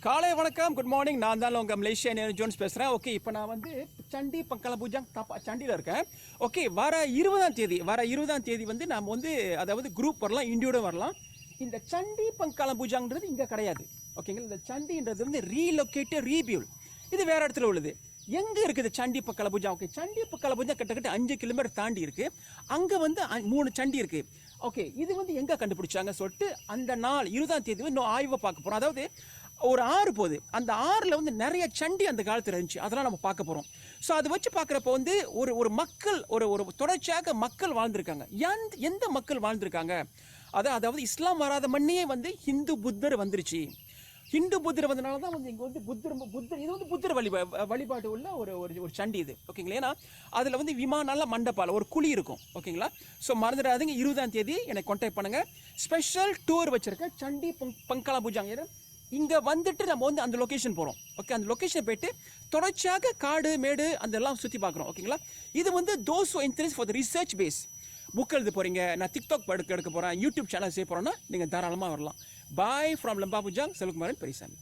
காலை வணக்கம், good morning. நான் தான் உங்கள் மலேசியன் ஜோன்ஸ் பேசுகிறேன். ஓகே, இப்போ நான் வந்து சண்டி பங்கலாம் பூஜாங் சண்டியில் இருக்கேன். ஓகே, வர 20ஆம் தேதி வந்து நாம் வந்து அதாவது குரூப் வரலாம், இண்டியோட வரலாம். இந்த சண்டி பங்காளம் பூஜாங்கிறது இங்கே கிடையாது. ஓகேங்களா, இந்த சண்டின்றது வந்து ரீலொக்கேட்டு ரீபியூல், இது வேறு இடத்துல உள்ளது. எங்கே இருக்குது சண்டி பக்கல பூஜா? ஓகே, சண்டி பக்கல பூஜா கிட்டத்தட்ட 5 கிலோமீட்டர் தாண்டி இருக்குது. அங்கே வந்து 3 சண்டி இருக்குது. ஓகே, இது வந்து எங்கே கண்டுபிடிச்சாங்க சொல்லிட்டு அந்த நாள் 20ஆம் தேதி இன்னும் ஆய்வை பார்க்க போகிறோம். அதாவது ஒரு ஆறு போகுது, அந்த ஆறில் வந்து நிறைய சண்டி அந்த காலத்தில் இருந்துச்சு, அதெல்லாம் நம்ம பார்க்க போகிறோம். ஸோ அதை வச்சு பார்க்குறப்ப வந்து ஒரு மக்கள் ஒரு தொடர்ச்சியாக மக்கள் வாழ்ந்திருக்காங்க. எந்த மக்கள் வாழ்ந்திருக்காங்க? அதாவது இஸ்லாம் வராத மண்ணியே வந்து ஹிந்து புத்தர் வந்துருச்சு. ஹிந்து புத்தர் வந்தனால தான் வந்து இங்கே வந்து புத்தர் இது வந்து புத்தர் வழிபாடு உள்ள ஒரு சண்டி இது. ஓகேங்களா, ஏன்னா அதில் வந்து விமானால மண்டபால் ஒரு குழி இருக்கும். ஓகேங்களா, ஸோ மறந்துடாதீங்க, 20ஆம் தேதி எனக்கு கான்டாக்ட் பண்ணுங்கள். ஸ்பெஷல் டூர் வச்சுருக்கேன் சண்டி பங்கலா பூஜாங்க. இங்கே வந்துட்டு நம்ம வந்து அந்த லொக்கேஷன் போகிறோம். ஓகே, அந்த லொக்கேஷனை போயிட்டு தொடர்ச்சியாக காடு மேடு அதெல்லாம் சுற்றி பார்க்குறோம். ஓகேங்களா, இது வந்து those who interest for the research base. Book எழுத போகிறீங்க, நான் டிக்டாக் எடுக்க போகிறேன், யூடியூப் சேனல் செய்ய போகிறேன்னா நீங்கள் தாராளமாக வரலாம். Bye from Lembah Bujang, Selvakumaran Periyasamy.